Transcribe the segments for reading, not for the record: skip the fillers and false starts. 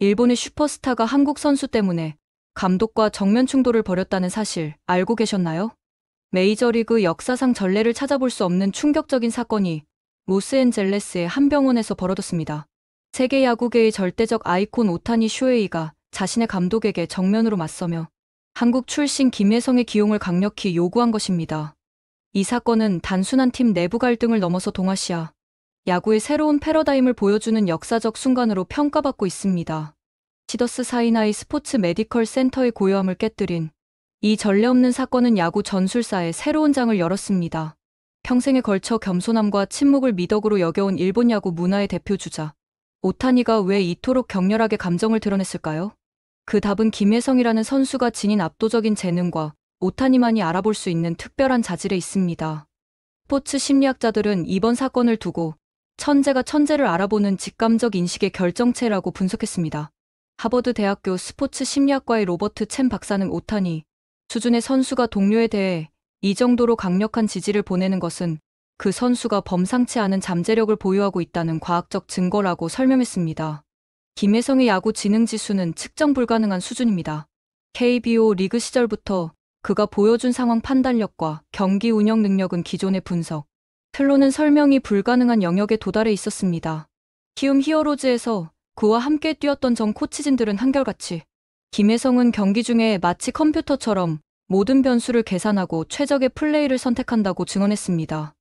일본의 슈퍼스타가 한국 선수 때문에 감독과 정면 충돌을 벌였다는 사실 알고 계셨나요? 메이저리그 역사상 전례를 찾아볼 수 없는 충격적인 사건이 로스앤젤레스의 한 병원에서 벌어졌습니다. 세계 야구계의 절대적 아이콘 오타니 쇼헤이가 자신의 감독에게 정면으로 맞서며 한국 출신 김혜성의 기용을 강력히 요구한 것입니다. 이 사건은 단순한 팀 내부 갈등을 넘어서 동아시아 야구의 새로운 패러다임을 보여주는 역사적 순간으로 평가받고 있습니다. 시더스 사이나이 스포츠 메디컬 센터의 고요함을 깨뜨린 이 전례 없는 사건은 야구 전술사의 새로운 장을 열었습니다. 평생에 걸쳐 겸손함과 침묵을 미덕으로 여겨온 일본 야구 문화의 대표주자 오타니가 왜 이토록 격렬하게 감정을 드러냈을까요? 그 답은 김혜성이라는 선수가 지닌 압도적인 재능과 오타니만이 알아볼 수 있는 특별한 자질에 있습니다. 스포츠 심리학자들은 이번 사건을 두고 천재가 천재를 알아보는 직감적 인식의 결정체라고 분석했습니다. 하버드 대학교 스포츠 심리학과의 로버트 chen 박사는 오타니 수준의 선수가 동료에 대해 이 정도로 강력한 지지를 보내는 것은 그 선수가 범상치 않은 잠재력을 보유하고 있다는 과학적 증거라고 설명했습니다. 김혜성의 야구 지능 지수는 측정 불가능한 수준입니다. KBO 리그 시절부터 그가 보여준 상황 판단력과 경기 운영 능력은 기존의 분석, 틀로는 설명이 불가능한 영역에 도달해 있었습니다. 키움 히어로즈에서 그와 함께 뛰었던 전 코치진들은 한결같이 김혜성은 경기 중에 마치 컴퓨터처럼 모든 변수를 계산하고 최적의 플레이를 선택한다고 증언했습니다.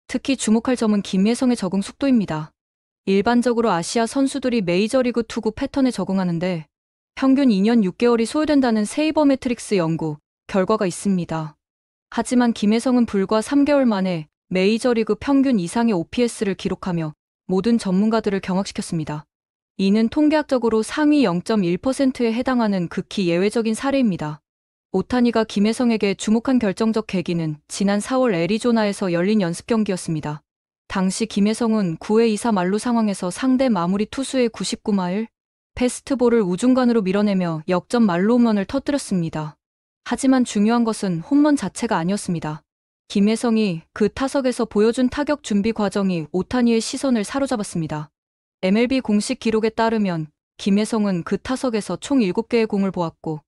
특히 주목할 점은 김혜성의 적응 속도입니다. 일반적으로 아시아 선수들이 메이저리그 투구 패턴에 적응하는데 평균 2년 6개월이 소요된다는 세이버매트릭스 연구 결과가 있습니다. 하지만 김혜성은 불과 3개월 만에 메이저리그 평균 이상의 OPS를 기록하며 모든 전문가들을 경악시켰습니다. 이는 통계학적으로 상위 0.1%에 해당하는 극히 예외적인 사례입니다. 오타니가 김혜성에게 주목한 결정적 계기는 지난 4월 애리조나에서 열린 연습 경기였습니다. 당시 김혜성은 9회 2사 만루 상황에서 상대 마무리 투수의 99마일 패스트볼을 우중간으로 밀어내며 역전 만루 홈런을 터뜨렸습니다. 하지만 중요한 것은 홈런 자체가 아니었습니다. 김혜성이 그 타석에서 보여준 타격 준비 과정이 오타니의 시선을 사로잡았습니다. MLB 공식 기록에 따르면 김혜성은 그 타석에서 총 7개의 공을 보았고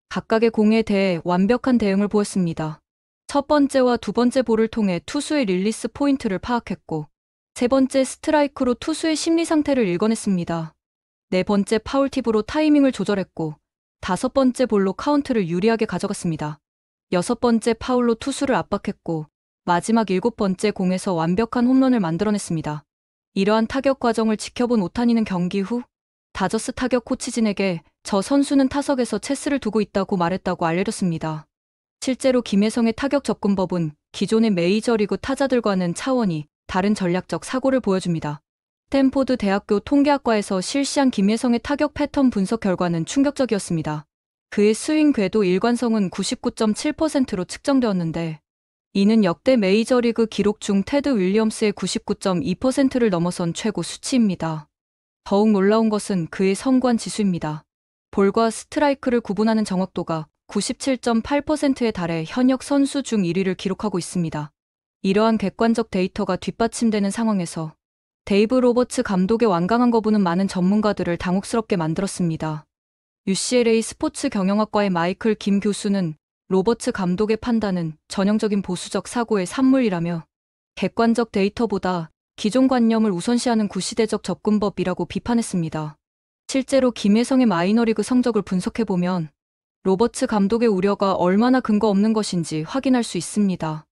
각각의 공에 대해 완벽한 대응을 보였습니다. 첫 번째와 두 번째 볼을 통해 투수의 릴리스 포인트를 파악했고 세 번째 스트라이크로 투수의 심리 상태를 읽어냈습니다. 네 번째 파울팁으로 타이밍을 조절했고 다섯 번째 볼로 카운트를 유리하게 가져갔습니다. 여섯 번째 파울로 투수를 압박했고 마지막 일곱 번째 공에서 완벽한 홈런을 만들어냈습니다. 이러한 타격 과정을 지켜본 오타니는 경기 후 다저스 타격 코치진에게 저 선수는 타석에서 체스를 두고 있다고 말했다고 알려졌습니다. 실제로 김혜성의 타격 접근법은 기존의 메이저리그 타자들과는 차원이 다른 전략적 사고를 보여줍니다. 스탠포드 대학교 통계학과에서 실시한 김혜성의 타격 패턴 분석 결과는 충격적이었습니다. 그의 스윙 궤도 일관성은 99.7%로 측정되었는데 이는 역대 메이저리그 기록 중 테드 윌리엄스의 99.2%를 넘어선 최고 수치입니다. 더욱 놀라운 것은 그의 성관 지수입니다. 볼과 스트라이크를 구분하는 정확도가 97.8%에 달해 현역 선수 중 1위를 기록하고 있습니다. 이러한 객관적 데이터가 뒷받침되는 상황에서 데이브 로버츠 감독의 완강한 거부는 많은 전문가들을 당혹스럽게 만들었습니다. UCLA 스포츠 경영학과의 마이클 김 교수는 로버츠 감독의 판단은 전형적인 보수적 사고의 산물이라며 객관적 데이터보다 기존 관념을 우선시하는 구시대적 접근법이라고 비판했습니다. 실제로 김혜성의 마이너리그 성적을 분석해보면 로버츠 감독의 우려가 얼마나 근거 없는 것인지 확인할 수 있습니다.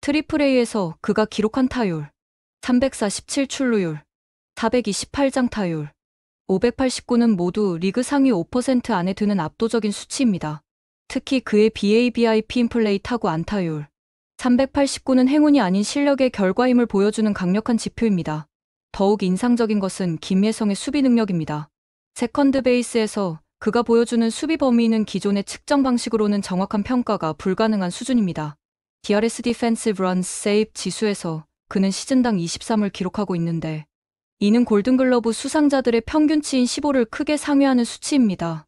트리플A에서 그가 기록한 타율 347 출루율, 428장 타율, 589는 모두 리그 상위 5% 안에 드는 압도적인 수치입니다. 특히 그의 BABIP 인플레이 타구 안타율 389는 행운이 아닌 실력의 결과임을 보여주는 강력한 지표입니다. 더욱 인상적인 것은 김혜성의 수비 능력입니다. 세컨드 베이스에서 그가 보여주는 수비 범위는 기존의 측정 방식으로는 정확한 평가가 불가능한 수준입니다. DRS Defensive Runs Saved 지수에서 그는 시즌당 23을 기록하고 있는데 이는 골든글러브 수상자들의 평균치인 15를 크게 상회하는 수치입니다.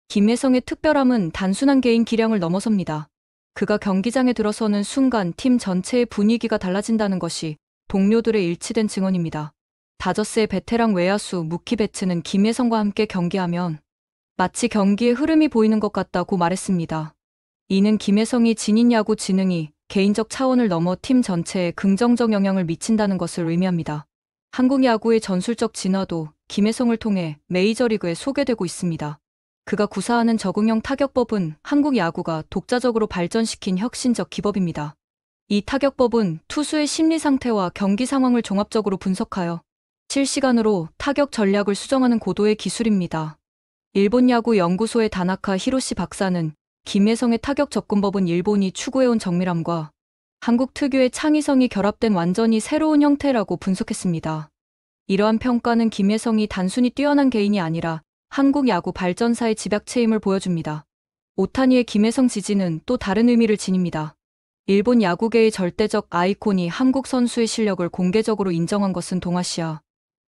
김혜성의 특별함은 단순한 개인 기량을 넘어섭니다. 그가 경기장에 들어서는 순간 팀 전체의 분위기가 달라진다는 것이 동료들의 일치된 증언입니다. 다저스의 베테랑 외야수 무키 베츠는 김혜성과 함께 경기하면 마치 경기의 흐름이 보이는 것 같다고 말했습니다. 이는 김혜성이 지닌 야구 지능이 개인적 차원을 넘어 팀 전체에 긍정적 영향을 미친다는 것을 의미합니다. 한국 야구의 전술적 진화도 김혜성을 통해 메이저리그에 소개되고 있습니다. 그가 구사하는 적응형 타격법은 한국 야구가 독자적으로 발전시킨 혁신적 기법입니다. 이 타격법은 투수의 심리 상태와 경기 상황을 종합적으로 분석하여 실시간으로 타격 전략을 수정하는 고도의 기술입니다. 일본 야구 연구소의 다나카 히로시 박사는 김혜성의 타격 접근법은 일본이 추구해온 정밀함과 한국 특유의 창의성이 결합된 완전히 새로운 형태라고 분석했습니다. 이러한 평가는 김혜성이 단순히 뛰어난 개인이 아니라 한국 야구 발전사의 집약체임을 보여줍니다. 오타니의 김혜성 지지는 또 다른 의미를 지닙니다. 일본 야구계의 절대적 아이콘이 한국 선수의 실력을 공개적으로 인정한 것은 동아시아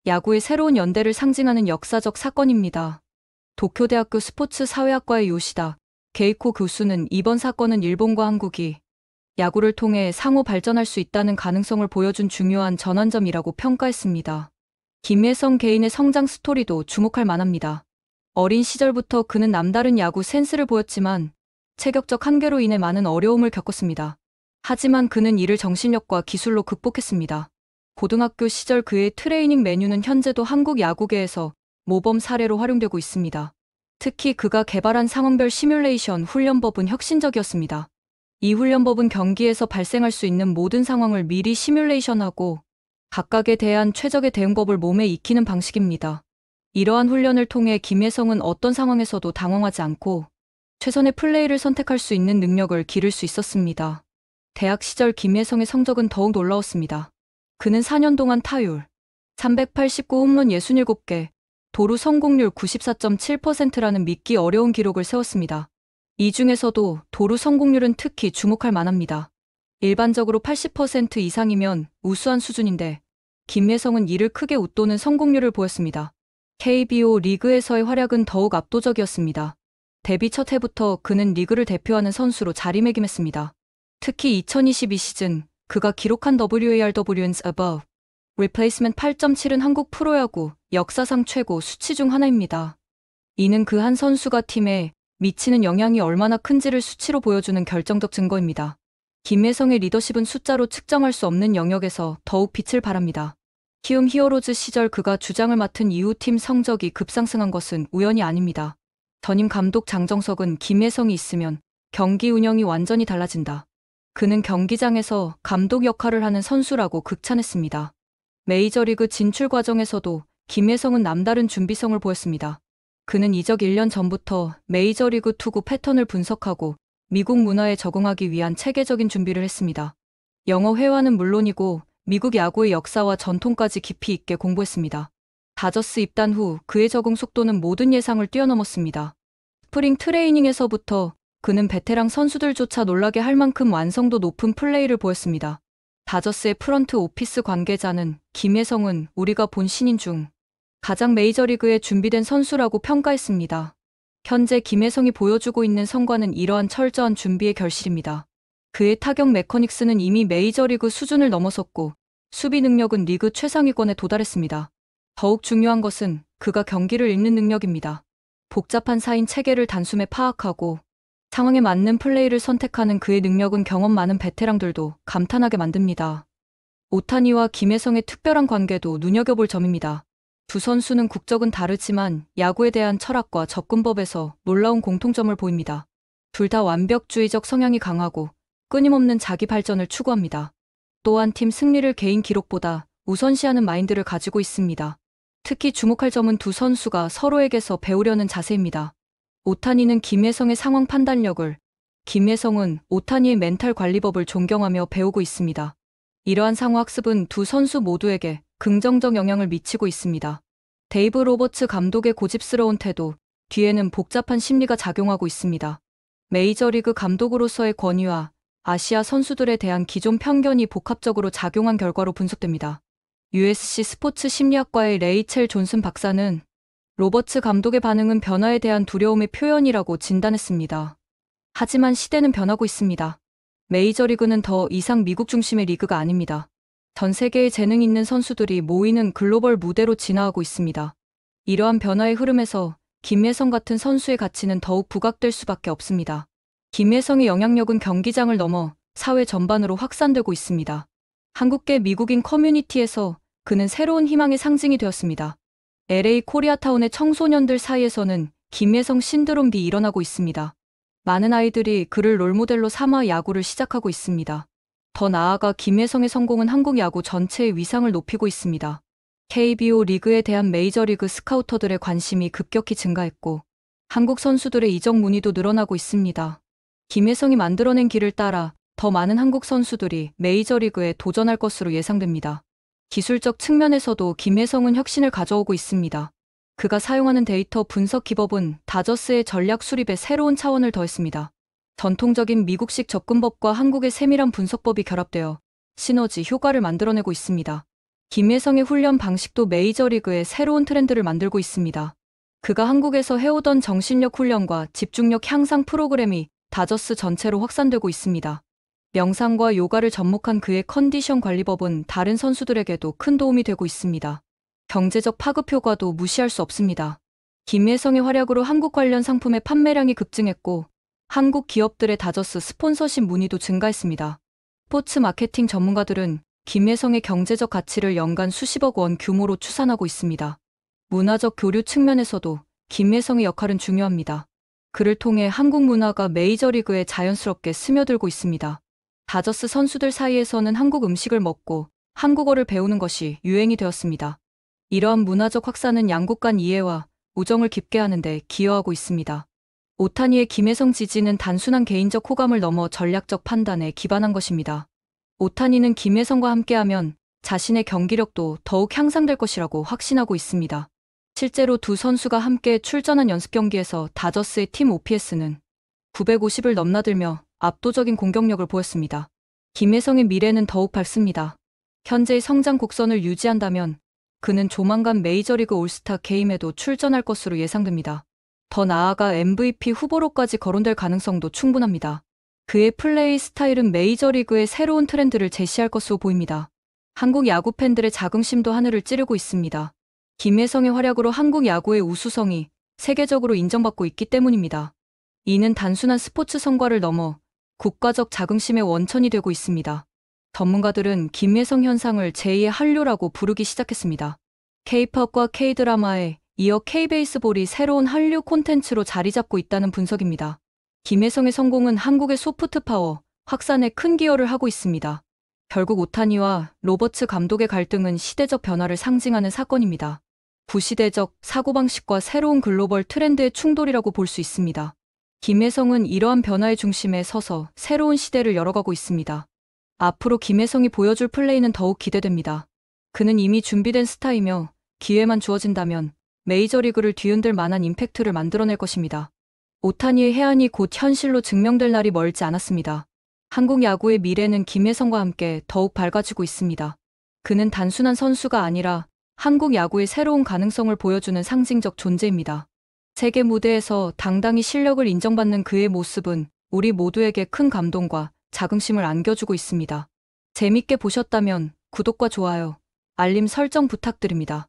야구의 새로운 연대를 상징하는 역사적 사건입니다. 도쿄대학교 스포츠 사회학과의 요시다 게이코 교수는 이번 사건은 일본과 한국이 야구를 통해 상호 발전할 수 있다는 가능성을 보여준 중요한 전환점이라고 평가했습니다. 김혜성 개인의 성장 스토리도 주목할 만합니다. 어린 시절부터 그는 남다른 야구 센스를 보였지만 체격적 한계로 인해 많은 어려움을 겪었습니다. 하지만 그는 이를 정신력과 기술로 극복했습니다. 고등학교 시절 그의 트레이닝 메뉴는 현재도 한국 야구계에서 모범 사례로 활용되고 있습니다. 특히 그가 개발한 상황별 시뮬레이션 훈련법은 혁신적이었습니다. 이 훈련법은 경기에서 발생할 수 있는 모든 상황을 미리 시뮬레이션하고 각각에 대한 최적의 대응법을 몸에 익히는 방식입니다. 이러한 훈련을 통해 김혜성은 어떤 상황에서도 당황하지 않고 최선의 플레이를 선택할 수 있는 능력을 기를 수 있었습니다. 대학 시절 김혜성의 성적은 더욱 놀라웠습니다. 그는 4년 동안 타율 389 홈런 67개, 도루 성공률 94.7%라는 믿기 어려운 기록을 세웠습니다. 이 중에서도 도루 성공률은 특히 주목할 만합니다. 일반적으로 80% 이상이면 우수한 수준인데 김혜성은 이를 크게 웃도는 성공률을 보였습니다. KBO 리그에서의 활약은 더욱 압도적이었습니다. 데뷔 첫 해부터 그는 리그를 대표하는 선수로 자리매김했습니다. 특히 2022 시즌 그가 기록한 WARWins above replacement 8.7은 한국 프로야구 역사상 최고 수치 중 하나입니다. 이는 그 한 선수가 팀에 미치는 영향이 얼마나 큰지를 수치로 보여주는 결정적 증거입니다. 김혜성의 리더십은 숫자로 측정할 수 없는 영역에서 더욱 빛을 발합니다. 키움 히어로즈 시절 그가 주장을 맡은 이후 팀 성적이 급상승한 것은 우연이 아닙니다. 전임 감독 장정석은 김혜성이 있으면 경기 운영이 완전히 달라진다. 그는 경기장에서 감독 역할을 하는 선수라고 극찬했습니다. 메이저리그 진출 과정에서도 김혜성은 남다른 준비성을 보였습니다. 그는 이적 1년 전부터 메이저리그 투구 패턴을 분석하고 미국 문화에 적응하기 위한 체계적인 준비를 했습니다. 영어 회화는 물론이고 미국 야구의 역사와 전통까지 깊이 있게 공부했습니다. 다저스 입단 후 그의 적응 속도는 모든 예상을 뛰어넘었습니다. 스프링 트레이닝에서부터 그는 베테랑 선수들조차 놀라게 할 만큼 완성도 높은 플레이를 보였습니다. 다저스의 프런트 오피스 관계자는 김혜성은 우리가 본 신인 중 가장 메이저리그에 준비된 선수라고 평가했습니다. 현재 김혜성이 보여주고 있는 성과는 이러한 철저한 준비의 결실입니다. 그의 타격 메커닉스는 이미 메이저리그 수준을 넘어섰고 수비 능력은 리그 최상위권에 도달했습니다. 더욱 중요한 것은 그가 경기를 읽는 능력입니다. 복잡한 사인 체계를 단숨에 파악하고 상황에 맞는 플레이를 선택하는 그의 능력은 경험 많은 베테랑들도 감탄하게 만듭니다. 오타니와 김혜성의 특별한 관계도 눈여겨볼 점입니다. 두 선수는 국적은 다르지만 야구에 대한 철학과 접근법에서 놀라운 공통점을 보입니다. 둘 다 완벽주의적 성향이 강하고 끊임없는 자기 발전을 추구합니다. 또한 팀 승리를 개인 기록보다 우선시하는 마인드를 가지고 있습니다. 특히 주목할 점은 두 선수가 서로에게서 배우려는 자세입니다. 오타니는 김혜성의 상황 판단력을, 김혜성은 오타니의 멘탈 관리법을 존경하며 배우고 있습니다. 이러한 상호 학습은 두 선수 모두에게 긍정적 영향을 미치고 있습니다. 데이브 로버츠 감독의 고집스러운 태도, 뒤에는 복잡한 심리가 작용하고 있습니다. 메이저리그 감독으로서의 권위와 아시아 선수들에 대한 기존 편견이 복합적으로 작용한 결과로 분석됩니다. USC 스포츠 심리학과의 레이첼 존슨 박사는 로버츠 감독의 반응은 변화에 대한 두려움의 표현이라고 진단했습니다. 하지만 시대는 변하고 있습니다. 메이저리그는 더 이상 미국 중심의 리그가 아닙니다. 전 세계의 재능 있는 선수들이 모이는 글로벌 무대로 진화하고 있습니다. 이러한 변화의 흐름에서 김예성 같은 선수의 가치는 더욱 부각될 수밖에 없습니다. 김예성의 영향력은 경기장을 넘어 사회 전반으로 확산되고 있습니다. 한국계 미국인 커뮤니티에서 그는 새로운 희망의 상징이 되었습니다. LA 코리아타운의 청소년들 사이에서는 김예성 신드롬이 일어나고 있습니다. 많은 아이들이 그를 롤모델로 삼아 야구를 시작하고 있습니다. 더 나아가 김예성의 성공은 한국 야구 전체의 위상을 높이고 있습니다. KBO 리그에 대한 메이저리그 스카우터들의 관심이 급격히 증가했고 한국 선수들의 이적 문의도 늘어나고 있습니다. 김예성이 만들어낸 길을 따라 더 많은 한국 선수들이 메이저리그에 도전할 것으로 예상됩니다. 기술적 측면에서도 김예성은 혁신을 가져오고 있습니다. 그가 사용하는 데이터 분석 기법은 다저스의 전략 수립에 새로운 차원을 더했습니다. 전통적인 미국식 접근법과 한국의 세밀한 분석법이 결합되어 시너지 효과를 만들어내고 있습니다. 김예성의 훈련 방식도 메이저리그의 새로운 트렌드를 만들고 있습니다. 그가 한국에서 해오던 정신력 훈련과 집중력 향상 프로그램이 다저스 전체로 확산되고 있습니다. 명상과 요가를 접목한 그의 컨디션 관리법은 다른 선수들에게도 큰 도움이 되고 있습니다. 경제적 파급 효과도 무시할 수 없습니다. 김예성의 활약으로 한국 관련 상품의 판매량이 급증했고 한국 기업들의 다저스 스폰서십 문의도 증가했습니다. 스포츠 마케팅 전문가들은 김예성의 경제적 가치를 연간 수십억 원 규모로 추산하고 있습니다. 문화적 교류 측면에서도 김예성의 역할은 중요합니다. 그를 통해 한국 문화가 메이저리그에 자연스럽게 스며들고 있습니다. 다저스 선수들 사이에서는 한국 음식을 먹고 한국어를 배우는 것이 유행이 되었습니다. 이러한 문화적 확산은 양국 간 이해와 우정을 깊게 하는 데 기여하고 있습니다. 오타니의 김예성 지지는 단순한 개인적 호감을 넘어 전략적 판단에 기반한 것입니다. 오타니는 김예성과 함께하면 자신의 경기력도 더욱 향상될 것이라고 확신하고 있습니다. 실제로 두 선수가 함께 출전한 연습 경기에서 다저스의 팀 OPS는 950을 넘나들며 압도적인 공격력을 보였습니다. 김예성의 미래는 더욱 밝습니다. 현재의 성장 곡선을 유지한다면 그는 조만간 메이저리그 올스타 게임에도 출전할 것으로 예상됩니다. 더 나아가 MVP 후보로까지 거론될 가능성도 충분합니다. 그의 플레이 스타일은 메이저리그의 새로운 트렌드를 제시할 것으로 보입니다. 한국 야구 팬들의 자긍심도 하늘을 찌르고 있습니다. 김예성의 활약으로 한국 야구의 우수성이 세계적으로 인정받고 있기 때문입니다. 이는 단순한 스포츠 성과를 넘어 국가적 자긍심의 원천이 되고 있습니다. 전문가들은 김예성 현상을 제2의 한류라고 부르기 시작했습니다. K-팝과 K-드라마에 이어 K-베이스볼이 새로운 한류 콘텐츠로 자리 잡고 있다는 분석입니다. 김예성의 성공은 한국의 소프트 파워 확산에 큰 기여를 하고 있습니다. 결국 오타니와 로버츠 감독의 갈등은 시대적 변화를 상징하는 사건입니다. 구시대적 사고방식과 새로운 글로벌 트렌드의 충돌이라고 볼 수 있습니다. 김예성은 이러한 변화의 중심에 서서 새로운 시대를 열어가고 있습니다. 앞으로 김예성이 보여줄 플레이는 더욱 기대됩니다. 그는 이미 준비된 스타이며 기회만 주어진다면 메이저리그를 뒤흔들 만한 임팩트를 만들어낼 것입니다. 오타니의 해안이 곧 현실로 증명될 날이 멀지 않았습니다. 한국 야구의 미래는 김예성과 함께 더욱 밝아지고 있습니다. 그는 단순한 선수가 아니라 한국 야구의 새로운 가능성을 보여주는 상징적 존재입니다. 세계 무대에서 당당히 실력을 인정받는 그의 모습은 우리 모두에게 큰 감동과 자긍심을 안겨주고 있습니다. 재밌게 보셨다면 구독과 좋아요, 알림 설정 부탁드립니다.